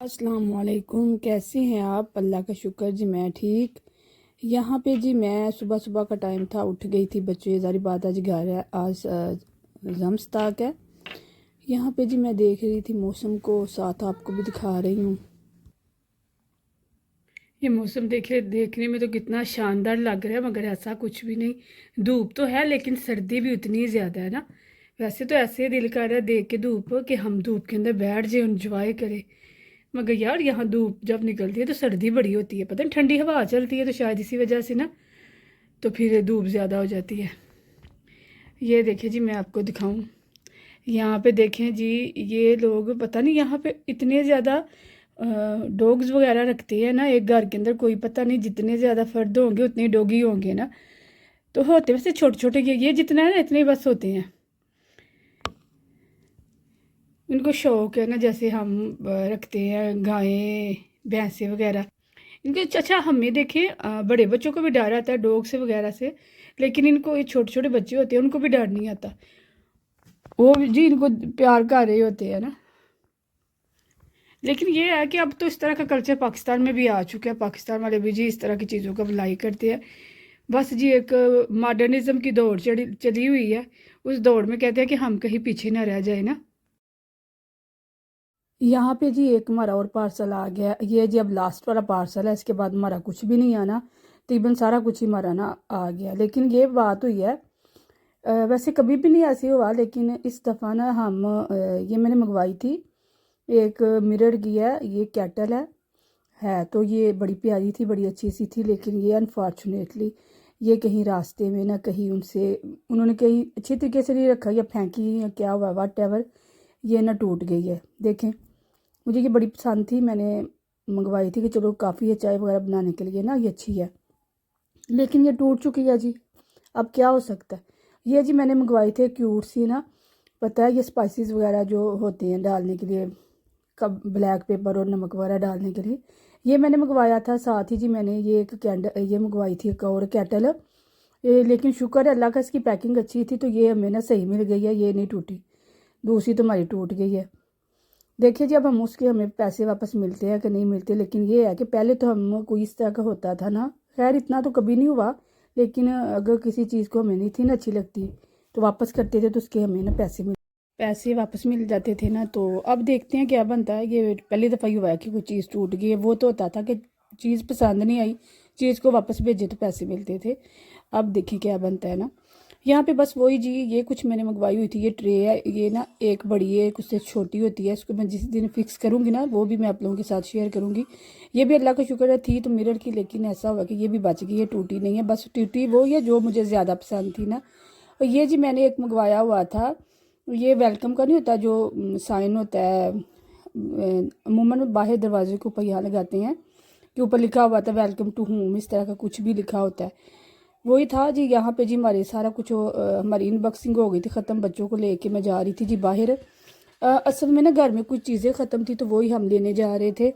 अस्सलाम वालेकुम। कैसे हैं आप? अल्लाह का शुक्र जी, मैं ठीक। यहाँ पे जी मैं सुबह सुबह का टाइम था, उठ गई थी। बच्चे ज़ारी बात आज घर है, आज रमज़ तक है। यहाँ पे जी मैं देख रही थी मौसम को, साथ आपको भी दिखा रही हूँ। ये मौसम देखने में तो कितना शानदार लग रहा है, मगर ऐसा कुछ भी नहीं। धूप तो है लेकिन सर्दी भी उतनी ज़्यादा है ना। वैसे तो ऐसे ही दिल कर रहा है देख के धूप कि हम धूप के अंदर बैठ जाए, इंजॉय करें। मगर यार यहाँ धूप जब निकलती है तो सर्दी बड़ी होती है, पता नहीं ठंडी हवा चलती है तो शायद इसी वजह से ना, तो फिर धूप ज़्यादा हो जाती है। ये देखिए जी, मैं आपको दिखाऊं। यहाँ पे देखें जी, ये लोग पता नहीं यहाँ पे इतने ज़्यादा डॉग्स वगैरह रखते हैं ना एक घर के अंदर। कोई पता नहीं, जितने ज़्यादा फर्द होंगे उतने डॉगी होंगे ना। तो होते वैसे छोटे छोटे, ये जितना है ना इतने ही बस होते हैं। इनको शौक है ना, जैसे हम रखते हैं गायें भैंसें वगैरह। इनके अच्छा हमें देखें, बड़े बच्चों को भी डर आता है डॉग से वगैरह से, लेकिन इनको ये छोटे छोटे बच्चे होते हैं उनको भी डर नहीं आता। वो जी इनको प्यार कर रहे होते हैं ना। लेकिन ये है कि अब तो इस तरह का कल्चर पाकिस्तान में भी आ चुका है। पाकिस्तान वाले भी जी इस तरह की चीज़ों का भलाई करते हैं। बस जी एक मॉडर्निज्म की दौड़ चली हुई है। उस दौड़ में कहते हैं कि हम कहीं पीछे ना रह जाए ना। यहाँ पे जी एक हमारा और पार्सल आ गया। ये जी अब लास्ट वाला पार्सल है, इसके बाद हमारा कुछ भी नहीं आना। तकरीबन सारा कुछ ही हमारा ना आ गया। लेकिन ये बात हुई है, वैसे कभी भी नहीं ऐसे हुआ, लेकिन इस दफ़ा ना हम ये मैंने मंगवाई थी एक मिरर की है, ये कैटल है तो ये बड़ी प्यारी थी, बड़ी अच्छी सी थी। लेकिन ये अनफॉर्चुनेटली ये कहीं रास्ते में ना, कहीं उन्होंने कहीं अच्छी तरीके से नहीं रखा या फेंकी या क्या हुआ वट एवर, ये ना टूट गई है। देखें, मुझे ये बड़ी पसंद थी, मैंने मंगवाई थी कि चलो काफ़ी है चाय वगैरह बनाने के लिए ना, ये अच्छी है। लेकिन ये टूट चुकी है जी। अब क्या हो सकता है। ये जी मैंने मंगवाई थी क्यूट सी ना, पता है ये स्पाइसेस वगैरह जो होते हैं डालने के लिए, कब ब्लैक पेपर और नमक वगैरह डालने के लिए, ये मैंने मंगवाया था। साथ ही जी मैंने ये एक कैंडल ये मंगवाई थी, एक और कैटल। लेकिन शुक्र है अल्लाह का, इसकी पैकिंग अच्छी थी तो ये हमें ना सही मिल गई है, ये नहीं टूटी। दूसरी तो हमारी टूट गई है। देखिए जी अब हम उसके हमें पैसे वापस मिलते हैं कि नहीं मिलते। लेकिन ये है कि पहले तो हम कोई इस तरह का होता था ना, खैर इतना तो कभी नहीं हुआ, लेकिन अगर किसी चीज़ को हमें नहीं थी ना अच्छी लगती तो वापस करते थे तो उसके हमें ना पैसे वापस मिल जाते थे ना। तो अब देखते हैं क्या बनता है। ये पहली दफ़ा ही हुआ है कि कोई चीज़ टूट गई है। वो तो होता था कि चीज़ पसंद नहीं आई, चीज़ को वापस भेजे तो पैसे मिलते थे। अब देखें क्या बनता है ना। यहाँ पे बस वही जी, ये कुछ मैंने मंगवाई हुई थी। ये ट्रे है, ये ना एक बड़ी है एक उससे छोटी होती है। इसको मैं जिस दिन फिक्स करूँगी ना वो भी मैं आप लोगों के साथ शेयर करूँगी। ये भी अल्लाह का शुक्र है थी तो मिरर की, लेकिन ऐसा हुआ कि ये भी बच गई, ये टूटी नहीं है। बस टूटी वो ये जो मुझे ज़्यादा पसंद थी ना। और ये जी मैंने एक मंगवाया हुआ था, ये वेलकम का नहीं होता जो साइन होता है, अमूमन बाहर दरवाजे के ऊपर यहाँ लगाते हैं कि ऊपर लिखा हुआ था वेलकम टू होम, इस तरह का कुछ भी लिखा होता है। वही था जी। यहाँ पे जी हमारे सारा कुछ हमारी अनबॉक्सिंग हो गई थी ख़त्म। बच्चों को लेके मैं जा रही थी जी बाहर। असल में ना घर में कुछ चीज़ें ख़त्म थी तो वही हम लेने जा रहे थे।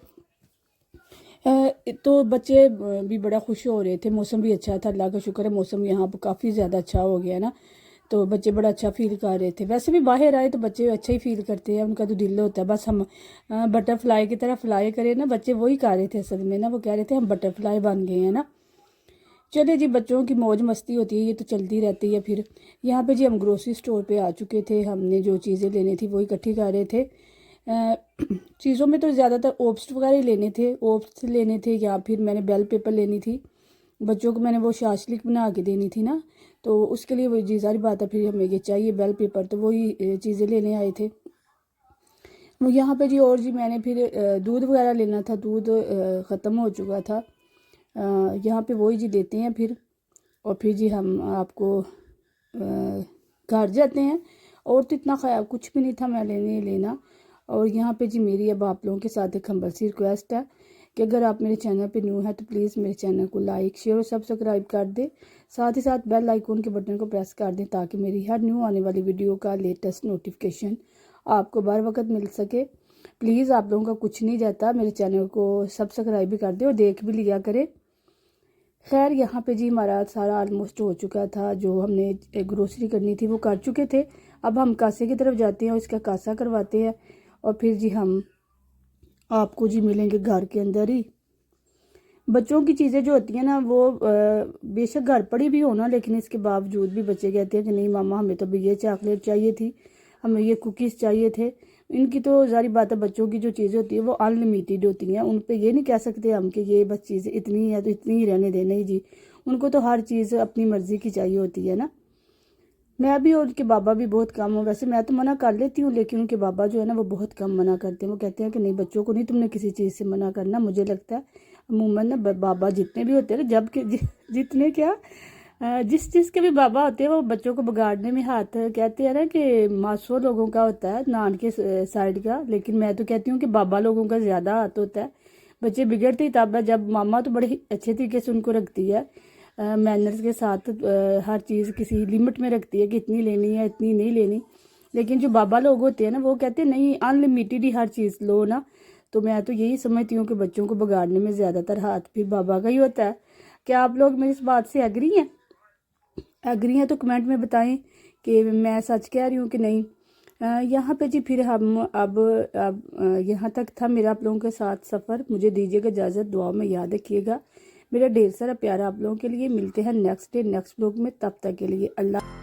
तो बच्चे भी बड़ा खुश हो रहे थे। मौसम भी अच्छा था, अल्लाह का शुक्र है मौसम यहाँ पर काफ़ी ज़्यादा अच्छा हो गया ना। तो बच्चे बड़ा अच्छा फील कर रहे थे। वैसे भी बाहर आए तो बच्चे अच्छा ही फील करते हैं, उनका तो दिल होता है बस हम बटरफ्लाई की तरह फ्लाई करें ना। बच्चे वही कर रहे थे असल में ना, वो कह रहे थे हम बटरफ्लाई बन गए हैं ना। चले जी, बच्चों की मौज मस्ती होती है, ये तो चलती रहती है। फिर यहाँ पे जी हम ग्रोसरी स्टोर पे आ चुके थे। हमने जो चीज़ें लेनी थी वही इकट्ठी कर रहे थे। चीज़ों में तो ज़्यादातर ओप्स वगैरह ही लेने थे, ओप्स लेने थे, या फिर मैंने बेल पेपर लेनी थी। बच्चों को मैंने वो शाशलिक बना के देनी थी ना, तो उसके लिए वही जी सारी बात है, फिर हमें ये चाहिए बेल पेपर, तो वही चीज़ें लेने आए थे। वो यहाँ पे जी और जी मैंने फिर दूध वगैरह लेना था, दूध ख़त्म हो चुका था। यहाँ पे वही जी देते हैं फिर। और फिर जी हम आपको घर जाते हैं। और तो इतना ख्याल कुछ भी नहीं था मैं लेना। और यहाँ पे जी मेरी अब आप लोगों के साथ एक हम्बल सी रिक्वेस्ट है कि अगर आप मेरे चैनल पे न्यू है तो प्लीज़ मेरे चैनल को लाइक शेयर और सब्सक्राइब कर दें। साथ ही साथ बेल आइकन के बटन को प्रेस कर दें ताकि मेरी हर न्यू आने वाली वीडियो का लेटेस्ट नोटिफिकेशन आपको बर वक्त मिल सके। प्लीज़ आप लोगों का कुछ नहीं जाता, मेरे चैनल को सब्सक्राइब भी कर दें और देख भी लिया करें। खैर यहाँ पे जी हमारा सारा ऑलमोस्ट हो चुका था, जो हमने ग्रोसरी करनी थी वो कर चुके थे। अब हम कासे की तरफ जाते हैं और इसका कासा करवाते हैं और फिर जी हम आपको जी मिलेंगे घर के अंदर ही। बच्चों की चीज़ें जो होती हैं ना वो बेशक घर पड़ी भी हो ना, लेकिन इसके बावजूद भी बच्चे कहते हैं कि नहीं मामा हमें तो भी ये चॉकलेट चाहिए थी, हमें ये कुकीज़ चाहिए थे। इनकी तो जारी बात है, बच्चों की जो चीज़ें होती है वो अनलिमिटेड होती हैं, उन पे ये नहीं कह सकते हम कि ये बस चीज़ इतनी है तो इतनी ही रहने देना ही जी। उनको तो हर चीज़ अपनी मर्ज़ी की चाहिए होती है ना। मैं भी और उनके बाबा भी बहुत कम हो, वैसे मैं तो मना कर लेती हूँ, लेकिन उनके बाबा जो है ना वो बहुत कम मना करते हैं। वो कहते हैं कि नहीं बच्चों को नहीं तुमने किसी चीज़ से मना करना। मुझे लगता है अमूमन ना बाबा जितने भी होते हैं ना, जब के जितने क्या जिस चीज़ के भी बाबा होते हैं वो बच्चों को बिगाड़ने में हाथ, कहते हैं ना कि 500 लोगों का होता है नान के साइड का, लेकिन मैं तो कहती हूँ कि बाबा लोगों का ज़्यादा हाथ होता है। बच्चे बिगड़ते ही तब है जब मामा तो बड़े अच्छे तरीके से उनको रखती है, मैनर्स के साथ हर चीज़ किसी लिमिट में रखती है कि इतनी लेनी है इतनी नहीं लेनी। लेकिन जो बाबा लोग होते हैं ना वो कहते हैं नहीं अनलिमिटेड ही हर चीज़ लो ना। तो मैं तो यही समझती हूँ कि बच्चों को बिगाड़ने में ज़्यादातर हाथ फिर बाबा का ही होता है। क्या आप लोग मेरी इस बात से एग्री हैं? एग्री हैं तो कमेंट में बताएं कि मैं सच कह रही हूँ कि नहीं। यहाँ पे जी फिर हम अब यहाँ तक था मेरा आप लोगों के साथ सफ़र। मुझे दीजिएगा इजाज़त, दुआ में याद रखिएगा। मेरा ढेर सारा प्यार आप लोगों के लिए। मिलते हैं नेक्स्ट डे नेक्स्ट ब्लॉग में, तब तक के लिए अल्लाह।